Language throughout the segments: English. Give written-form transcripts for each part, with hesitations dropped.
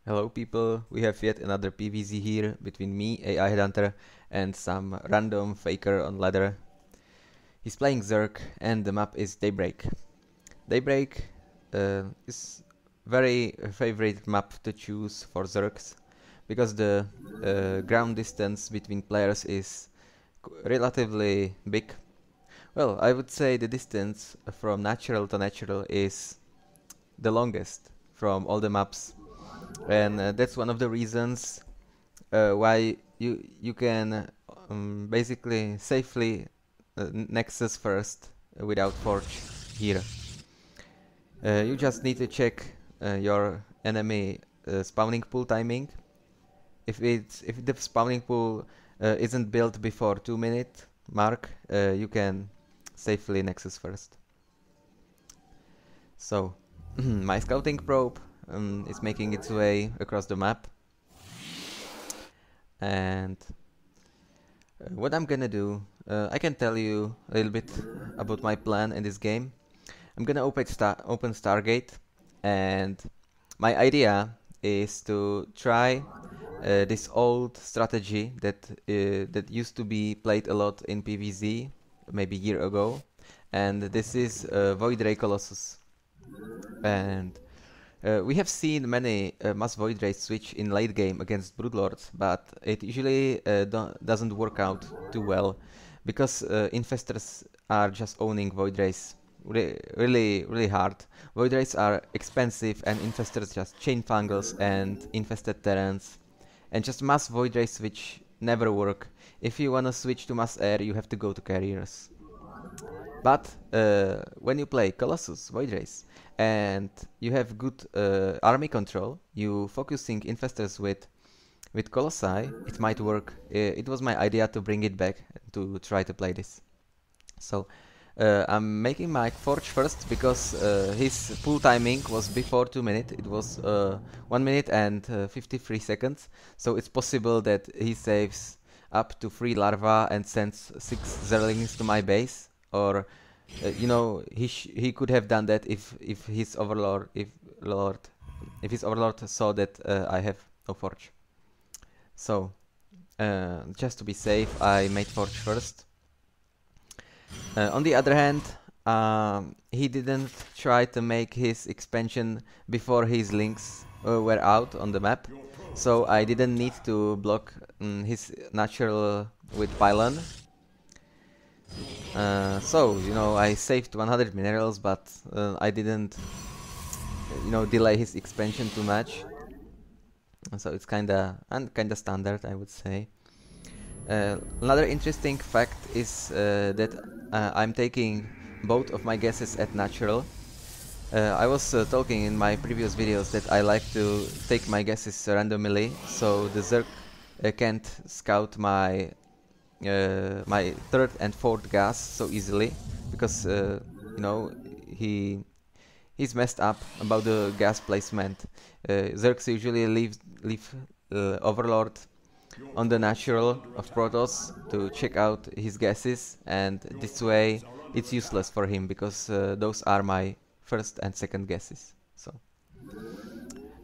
Hello people, we have yet another PvZ here between me, AiHEADHUNTER, and some random faker on ladder. He's playing Zerg and the map is Daybreak. Daybreak is very favorite map to choose for Zergs because the ground distance between players is relatively big. Well, I would say the distance from natural to natural is the longest from all the maps. And that's one of the reasons why you can basically safely nexus first without forge here. You just need to check your enemy spawning pool timing. If the spawning pool isn't built before 2-minute mark, you can safely nexus first. So my scouting probe is making its way across the map, and what I'm gonna do, I can tell you a little bit about my plan in this game. I'm gonna open Stargate, and my idea is to try this old strategy that used to be played a lot in PvZ maybe a year ago, and this is Void Ray Colossus. And we have seen many mass Void Rays switch in late game against Broodlords, but it usually doesn't work out too well because infestors are just owning Void Rays really hard. Void Rays are expensive and infestors just chain fungals and infested terrains, and just mass Void Rays switch never work. If you wanna switch to mass air, you have to go to carriers. But when you play Colossus, Void Rays, and you have good army control, you focusing infestors with Colossi, it might work. It was my idea to bring it back to try to play this. So I'm making my forge first because his pool timing was before 2 minutes. It was 1 minute and 53 seconds. So it's possible that he saves up to 3 larvae and sends 6 zerlings to my base, or you know, he could have done that if his overlord saw that I have no forge. So just to be safe, I made forge first. On the other hand, he didn't try to make his expansion before his links were out on the map, so I didn't need to block his natural with pylon. So, you know, I saved 100 minerals, but I didn't, you know, delay his expansion too much. So it's kinda standard, I would say. Another interesting fact is that I'm taking both of my guesses at natural. I was talking in my previous videos that I like to take my guesses randomly, so the Zerg can't scout my my third and fourth gas so easily, because you know, he's messed up about the gas placement. Zergs usually leave Overlord on the natural of Protoss to check out his gases, and this way it's useless for him because those are my first and second guesses. So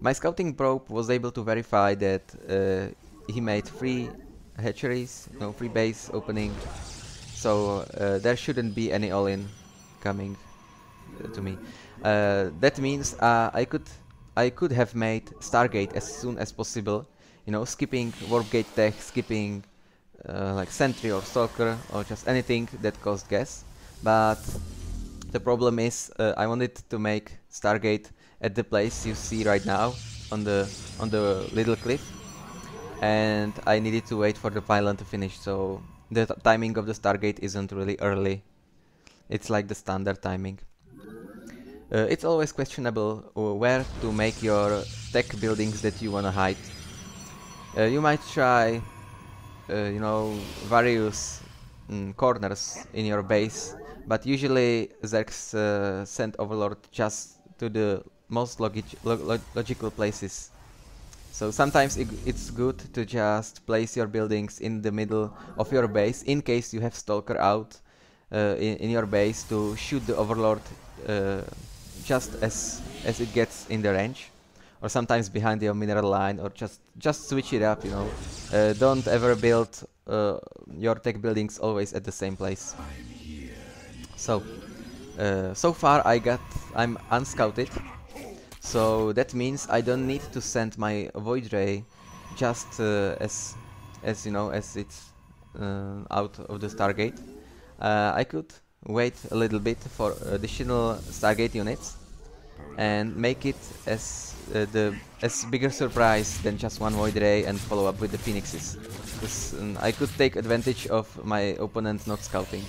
my scouting probe was able to verify that he made 3 hatcheries, you know, 3 base opening, so there shouldn't be any all-in coming to me. That means I could have made Stargate as soon as possible, you know, skipping Warp Gate Tech, skipping like Sentry or Stalker or just anything that cost gas. But the problem is I wanted to make Stargate at the place you see right now on the little cliff, and I needed to wait for the pylon to finish, so the timing of the Stargate isn't really early. It's like the standard timing. It's always questionable where to make your tech buildings that you wanna hide. You might try, you know, various corners in your base, but usually Zergs send Overlord just to the most logical places. So sometimes it's good to just place your buildings in the middle of your base in case you have Stalker out in your base to shoot the Overlord just as it gets in the range. or sometimes behind the mineral line, or just switch it up, you know. Don't ever build your tech buildings always at the same place. So so far I'm unscouted, so that means I don't need to send my Void Ray just as you know, as it's out of the Stargate. I could wait a little bit for additional Stargate units and make it as bigger surprise than just one Void Ray and follow up with the Phoenixes. Because I could take advantage of my opponent not scouting.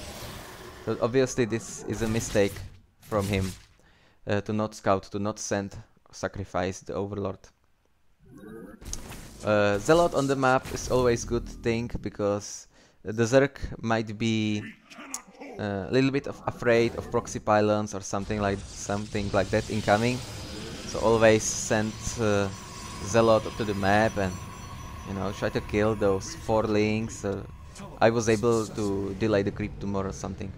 So obviously this is a mistake from him, to not scout, to not send, sacrifice the Overlord. Zealot on the map is always good thing, because the Zerg might be a little bit afraid of proxy pylons or something like that incoming. So always send Zealot to the map and, you know, try to kill those 4 links. I was able to delay the creep tumor or something.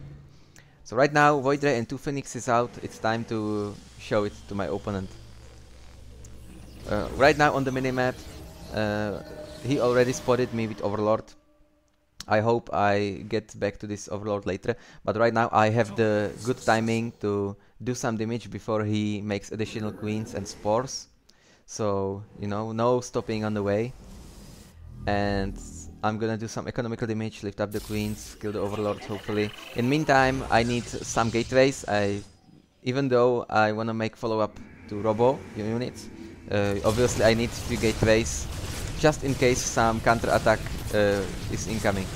So right now Void Ray and 2 Phoenix is out. It's time to show it to my opponent. Right now on the minimap, he already spotted me with Overlord. I hope I get back to this Overlord later, but right now I have the good timing to do some damage before he makes additional queens and spores. So, you know, no stopping on the way. And I'm gonna do some economical damage, lift up the queens, kill the Overlord hopefully. In meantime, I need some gateways. Even though I wanna make follow-up to Robo units, obviously I need few gateways, just in case some counter-attack is incoming.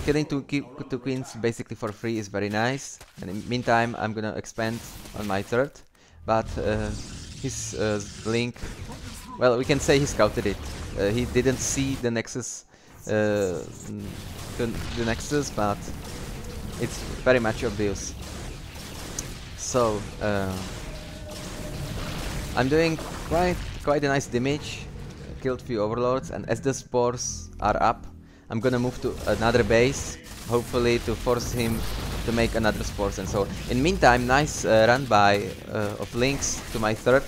Killing two queens basically for free is very nice, and in the meantime I'm gonna expand on my third, but his link, well, we can say he scouted it. He didn't see the Nexus, the Nexus, but it's very much obvious. So I'm doing quite a nice damage. Killed few Overlords, and as the spores are up, I'm gonna move to another base, hopefully to force him to make another spores and so on. In meantime, nice run by of links to my third.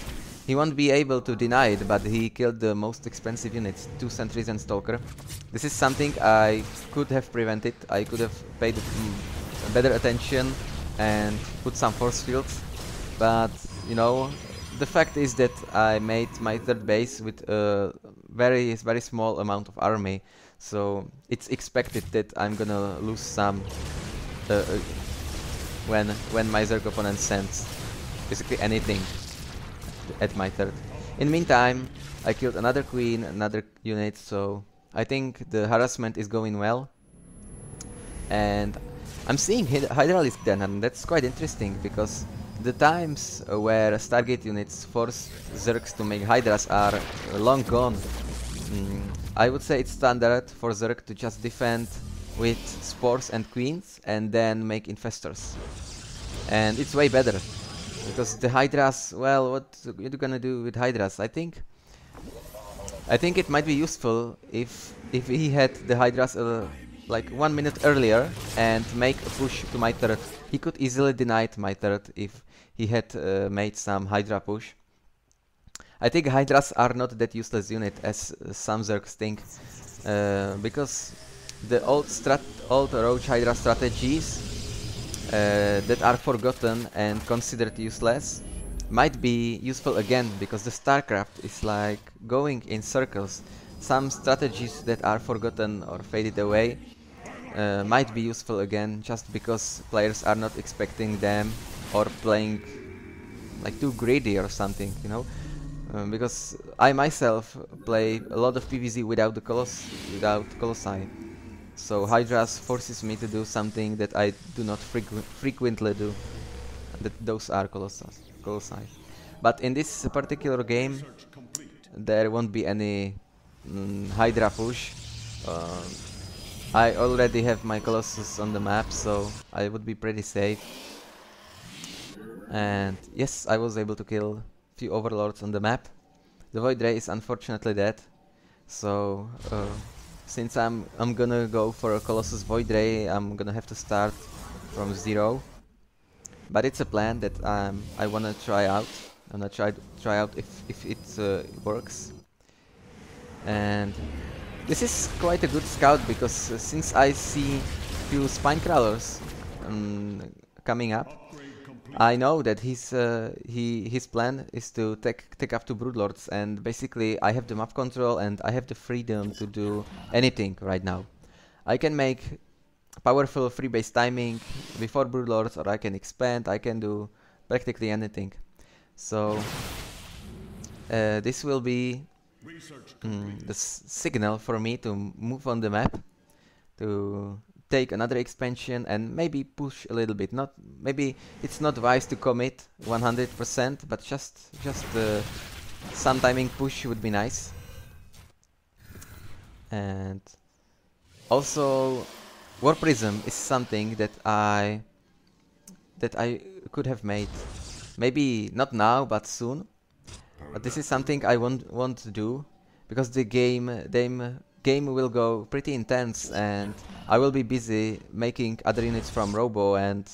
He won't be able to deny it, but he killed the most expensive units, 2 sentries and Stalker. This is something I could have prevented. I could have paid better attention and put some force fields, but you know, the fact is that I made my third base with a very small amount of army, so it's expected that I'm gonna lose some when my Zerg opponent sends basically anything at my third. In the meantime, I killed another queen, another unit, so I think the harassment is going well. And I'm seeing Hydraulic then, and that's quite interesting, because the times where Stargate units force Zergs to make Hydras are long gone. I would say it's standard for Zerg to just defend with spores and queens and then make infestors. And it's way better, because the Hydras, well, what are you gonna do with Hydras? I think it might be useful if he had the Hydras like 1 minute earlier and make a push to my turret. He could easily deny my turret if he had made some Hydra push. I think Hydras are not that useless unit as some Zergs think, because the old Roach Hydra strategies that are forgotten and considered useless might be useful again, because the Starcraft is like going in circles. Some strategies that are forgotten or faded away might be useful again, just because players are not expecting them or playing like too greedy or something, you know. Because I myself play a lot of PvZ without the Colossi. So Hydras forces me to do something that I do not frequently do. Those are Colossi. But in this particular game, there won't be any Hydra push. I already have my Colossus on the map, so I would be pretty safe. And yes, I was able to kill a few Overlords on the map. The Void Ray is unfortunately dead, so since I'm gonna go for a Colossus Void Ray, I'm gonna have to start from 0. But it's a plan that I wanna try out. I'm gonna try out if it works. And this is quite a good scout because since I see few spine crawlers coming up, I know that his plan is to take up two broodlords, and basically I have the map control and I have the freedom to do anything right now. I can make powerful free base timing before broodlords, or I can expand. I can do practically anything. So this will be the signal for me to move on the map, to take another expansion and maybe push a little bit. Maybe it's not wise to commit 100%, but just some timing push would be nice. And also War Prism is something that I could have made, maybe not now but soon. But this is something I want to do because the game will go pretty intense, and I will be busy making other units from Robo and,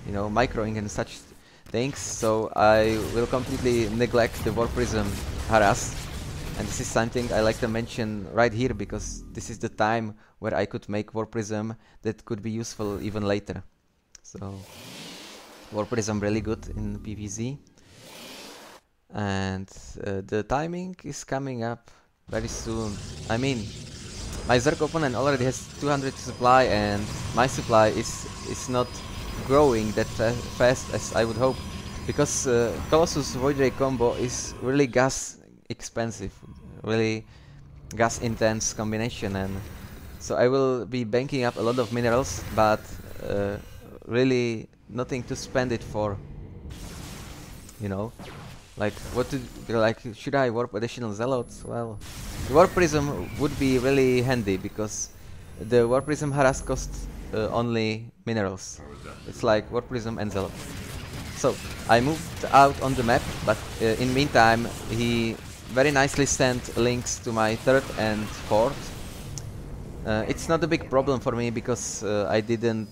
you know, microing and such things. So I will completely neglect the War Prism harass, and this is something I like to mention right here because this is the time where I could make War Prism that could be useful even later. So War Prism really good in PvZ. And the timing is coming up very soon. I mean, my Zerg opponent already has 200 supply, and my supply is not growing that fast as I would hope, because Colossus Void Ray combo is really gas expensive, really gas intense combination, and so I will be banking up a lot of minerals, but really nothing to spend it for, you know. Like, should I warp additional zealots? Well, the Warp Prism would be really handy because the Warp Prism harass costs only minerals. It's like Warp Prism and zealot. So I moved out on the map, but in meantime he very nicely sent links to my third and fourth. It's not a big problem for me because I didn't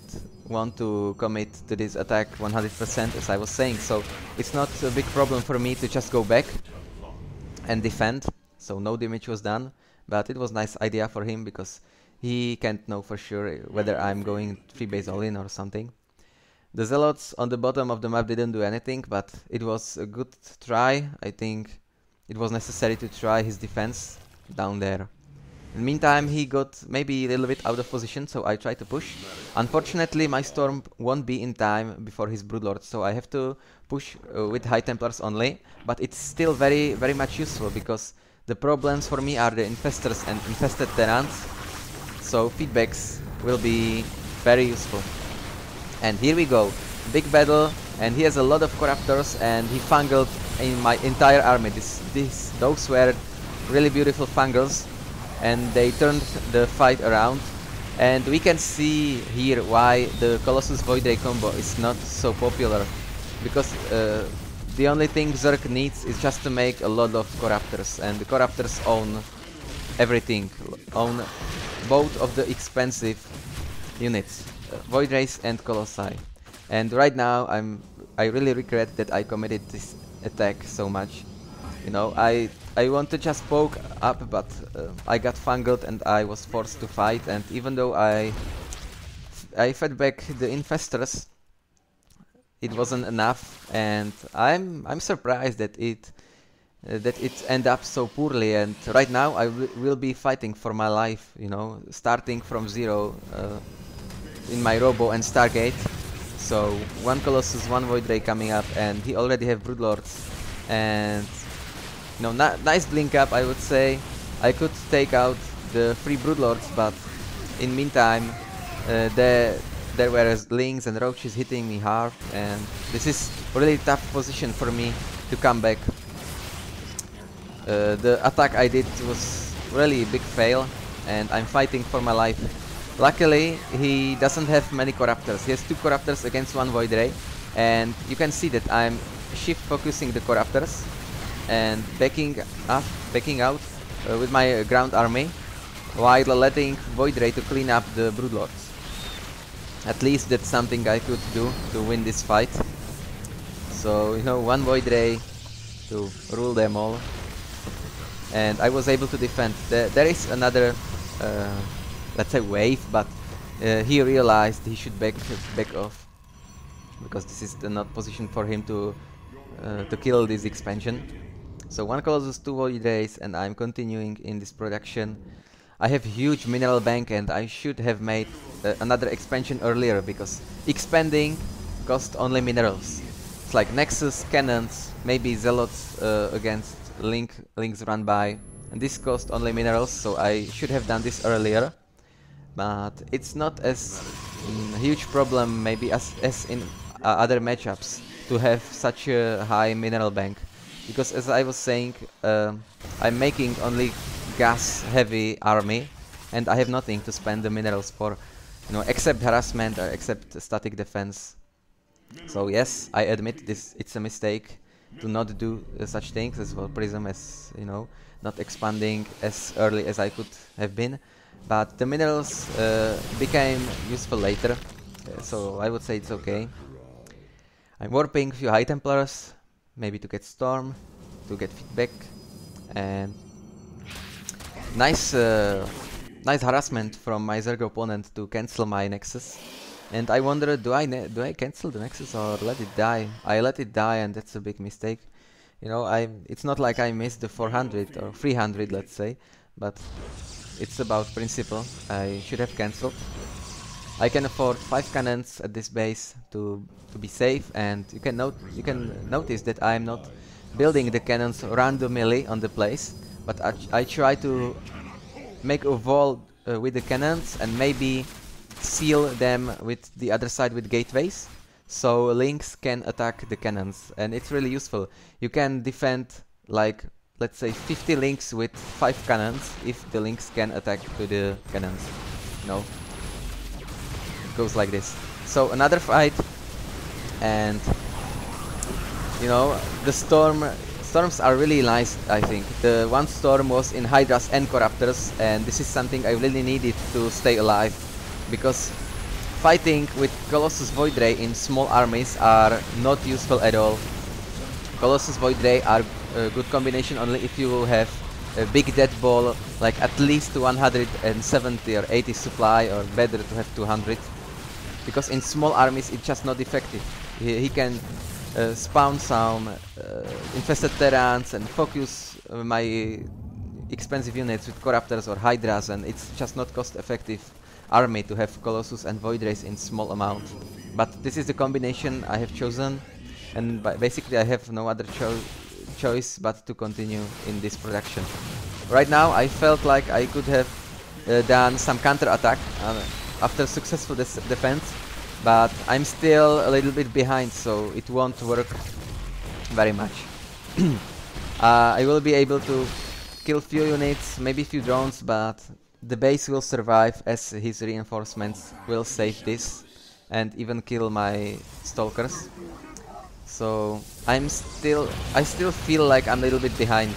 want to commit to this attack 100% as I was saying, so it's not a big problem for me to just go back and defend. So no damage was done, but it was nice idea for him because he can't know for sure whether I'm going 3 base all in or something. The zealots on the bottom of the map didn't do anything, but it was a good try. I think it was necessary to try his defense down there. In the meantime, he got maybe a little bit out of position, so I tried to push. Unfortunately, my storm won't be in time before his broodlord, so I have to push with high templars only. But it's still very much useful because the problems for me are the infestors and infested tenants, so feedbacks will be very useful. And here we go, big battle, and he has a lot of corruptors, and he fungled in my entire army. Those were really beautiful fungals, and they turned the fight around. And we can see here why the Colossus Void Ray combo is not so popular, because the only thing Zerg needs is just to make a lot of corruptors, and the corruptors own everything, own both of the expensive units, Void Rays and Colossi. And right now I really regret that I committed this attack so much. You know, I want to just poke up, but I got fungled and I was forced to fight. And even though I fed back the infestors, it wasn't enough. And I'm surprised that it ended up so poorly. And right now I will be fighting for my life. You know, starting from zero in my Robo and Stargate. So one Colossus, one Void Ray coming up, and he already have Broodlords. And you know, nice blink up, I would say. I could take out the 3 Broodlords, but in meantime there were lings and roaches hitting me hard, and this is really tough position for me to come back. The attack I did was really a big fail, and I'm fighting for my life. Luckily, he doesn't have many corruptors. He has 2 corruptors against 1 Void Ray, and you can see that I'm shift focusing the corruptors and backing out with my ground army, while letting Void Ray to clean up the Broodlords. At least that's something I could do to win this fight. So, you know, 1 Void Ray to rule them all, and I was able to defend. There is another, let's say, wave, but he realized he should back off, because this is the not position for him to kill this expansion. So 1 Colossus, 2 Void Rays, and I'm continuing in this production. I have huge mineral bank, and I should have made another expansion earlier, because expanding cost only minerals. It's like Nexus, cannons, maybe Zealots against links run by, and this cost only minerals, so I should have done this earlier. But it's not as huge problem maybe as in other matchups to have such a high mineral bank, because as I was saying, I'm making only gas heavy army, and I have nothing to spend the minerals for, you know, except harassment or except static defense. So yes, I admit this, it's a mistake to not do such things as well, Prism, as you know, not expanding as early as I could have been, but the minerals became useful later, so I would say it's okay. I'm warping a few High Templars, maybe to get Storm, to get feedback, and nice harassment from my Zerg opponent to cancel my Nexus. And I wonder, do I cancel the Nexus or let it die? I let it die, and that's a big mistake. You know, it's not like I missed the 400 or 300, let's say, but it's about principle. I should have cancelled. I can afford 5 cannons at this base to be safe, and you can notice that I'm not building the cannons randomly on the place, but I try to make a wall with the cannons and maybe seal them with the other side with gateways, so links can attack the cannons, and it's really useful. You can defend, like, let's say 50 links with 5 cannons if the links can attack to the cannons. No, it goes like this. So another fight, and you know, the storms are really nice. I think the one storm was in Hydras and Corruptors, and this is something I really needed to stay alive, because fighting with Colossus Void Ray in small armies are not useful at all. Colossus Void Ray are a good combination only if you have a big dead ball, like at least 170 or 80 supply, or better to have 200, because in small armies it's just not effective. He can spawn some infested terrans and focus my expensive units with Corruptors or Hydras, and it's just not cost effective army to have Colossus and Void Rays in small amount. But this is the combination I have chosen, and basically I have no other choice but to continue in this production. Right now I felt like I could have done some counter attack after successful defense, but I'm still a little bit behind, so it won't work very much. I will be able to kill few units, maybe few drones, but the base will survive as his reinforcements will save this and even kill my stalkers. So I still feel like I'm a little bit behind.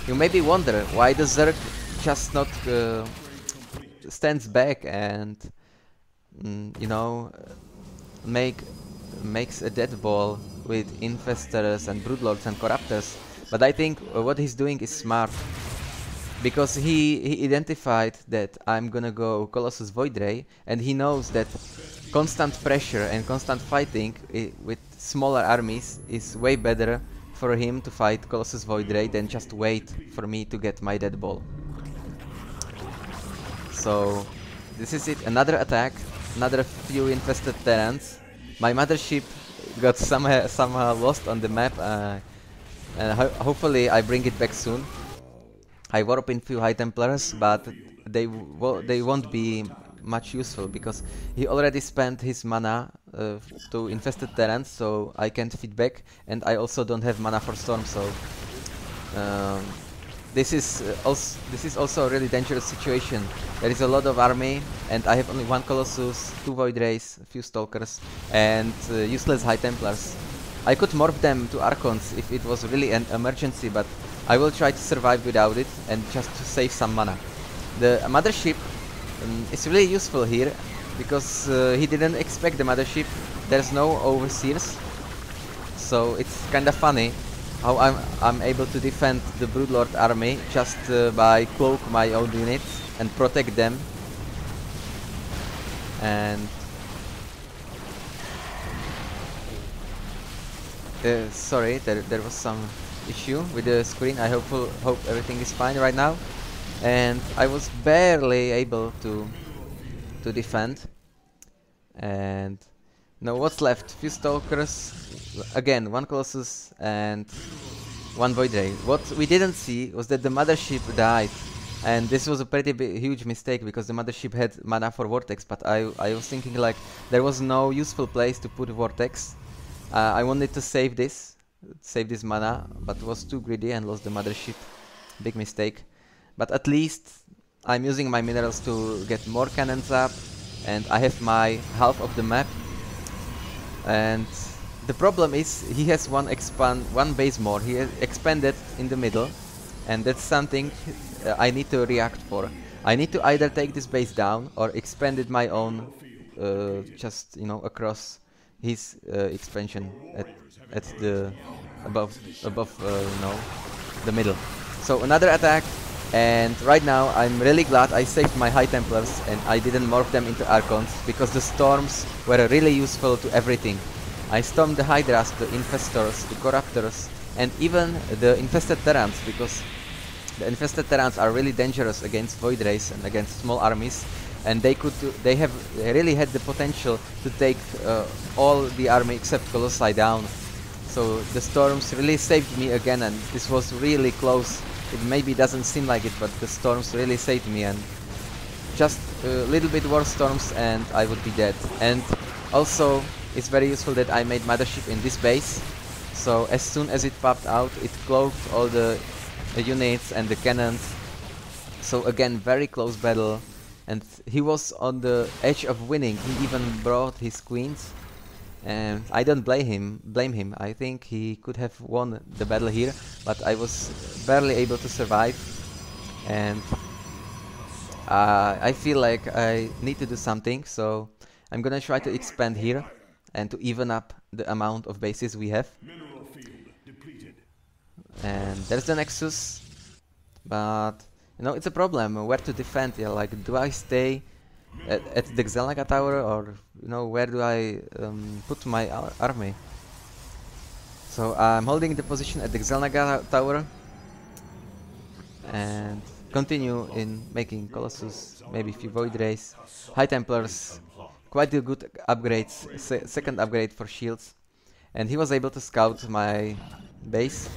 You maybe wonder why the Zerg just not stands back and you know, makes a dead ball with Infestors and Broodlords and Corruptors. But I think what he's doing is smart, because he identified that I'm gonna go Colossus Void Ray, and he knows that constant pressure and constant fighting with smaller armies is way better for him to fight Colossus Void Ray than just wait for me to get my dead ball. So this is it, another attack, another few infested terrans. My mothership got somehow lost on the map, and hopefully I bring it back soon. I warp in few High Templars, but they won't be much useful, because he already spent his mana to infested terrans, so I can't feed back, and I also don't have mana for Storm, so this is also a really dangerous situation. There is a lot of army, and I have only 1 Colossus, 2 Void Rays, a few Stalkers, and useless High Templars. I could morph them to Archons if it was really an emergency, but I will try to survive without it and just to save some mana. The mothership is really useful here, because he didn't expect the mothership. There's no overseers, so it's kinda funny how I'm able to defend the Broodlord army just by cloak my own units and protect them. And sorry, there was some issue with the screen. I hope everything is fine right now. And I was barely able to defend. And now what's left? Few stalkers, again 1 colossus and 1 void ray. What we didn't see was that the mothership died, and this was a pretty huge mistake because the mothership had mana for vortex, but I was thinking like there was no useful place to put vortex. I wanted to save this mana, but was too greedy and lost the mothership. Big mistake. But at least I'm using my minerals to get more cannons up, and I have my half of the map. And the problem is he has one base more. He has expanded in the middle, and that's something I need to react for. I need to either take this base down or expand it my own, just across his expansion at the above the middle. So another attack. And right now I'm really glad I saved my High Templars and I didn't morph them into Archons, because the storms were really useful to everything. I stormed the Hydras, the Infestors, the Corruptors, and even the Infested Terrans, because the Infested Terrans are really dangerous against Void Rays and against small armies, and they really had the potential to take all the army except Colossi down. So the storms really saved me again, and this was really close. It maybe doesn't seem like it, but the storms really saved me, and just a little bit worse storms and I would be dead. And also it's very useful that I made mothership in this base, so as soon as it popped out it cloaked all the units and the cannons. So again, very close battle, and he was on the edge of winning. He even brought his queens, and I don't blame him. I think he could have won the battle here, but I was barely able to survive, and I feel like I need to do something, so I'm gonna try to expand here and to even up the amount of bases we have. And there's the Nexus, but it's a problem where to defend. Yeah, like, do I stay at the Xelnaga tower, or where do I put my army? So I'm holding the position at the Xelnaga tower and continue in making Colossus, maybe few Void Rays, High Templars, quite a good upgrades, second upgrade for shields. And he was able to scout my base.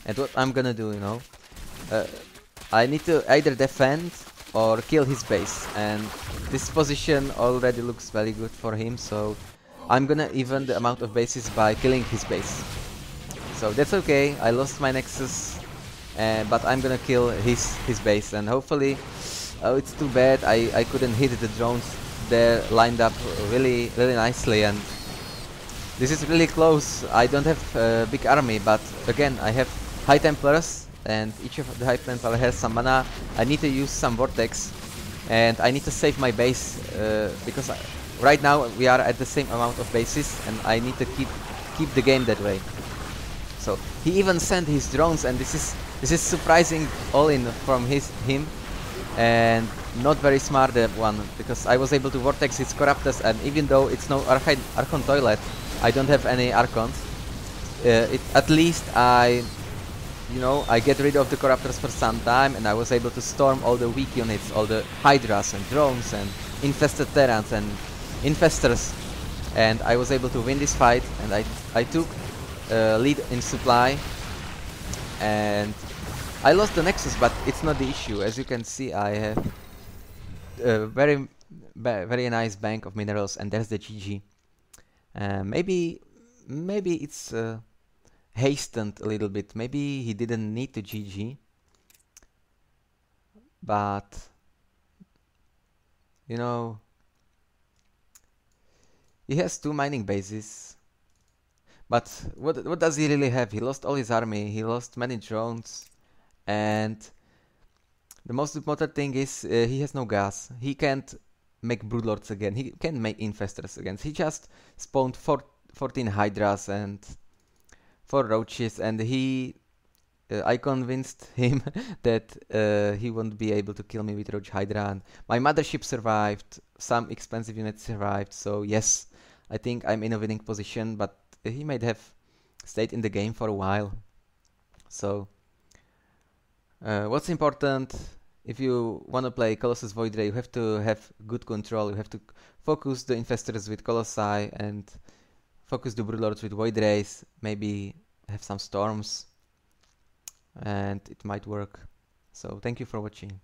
And what I'm gonna do, I need to either defend or kill his base, and this position already looks very good for him, so I'm gonna even the amount of bases by killing his base. So that's okay, I lost my Nexus, but I'm gonna kill his base, and hopefully, oh, it's too bad I couldn't hit the drones. They're lined up really nicely, and this is really close. I don't have a big army, but again I have High Templars, and each of the High Templar has some mana. I need to use some Vortex, and I need to save my base, because right now we are at the same amount of bases, and I need to keep the game that way. So he even sent his drones, and this is surprising all in from him, and not very smart that one, because I was able to Vortex his Corruptors, and even though it's no Archon Toilet, I don't have any Archons. At least I get rid of the Corruptors for some time, and I was able to storm all the weak units, all the Hydras and drones and Infested Terrans and Infestors, and I was able to win this fight, and I took lead in supply, and I lost the Nexus, but it's not the issue. As you can see, I have a very nice bank of minerals, and there's the GG. Maybe it's hastened a little bit. Maybe he didn't need to GG, but he has 2 mining bases. But what does he really have? He lost all his army, he lost many drones, and the most important thing is he has no gas. He can't make Broodlords again, he can't make Infestors again. He just spawned 14 Hydras and 4 roaches, and I convinced him that he won't be able to kill me with Roach Hydra, and my mothership survived, some expensive units survived, so yes, I think I'm in a winning position, but he might have stayed in the game for a while. So, what's important, if you want to play Colossus Void Ray, you have to have good control, you have to focus the infestors with Colossi and focus the Broodlords with Void Rays, maybe have some storms, and it might work. So thank you for watching.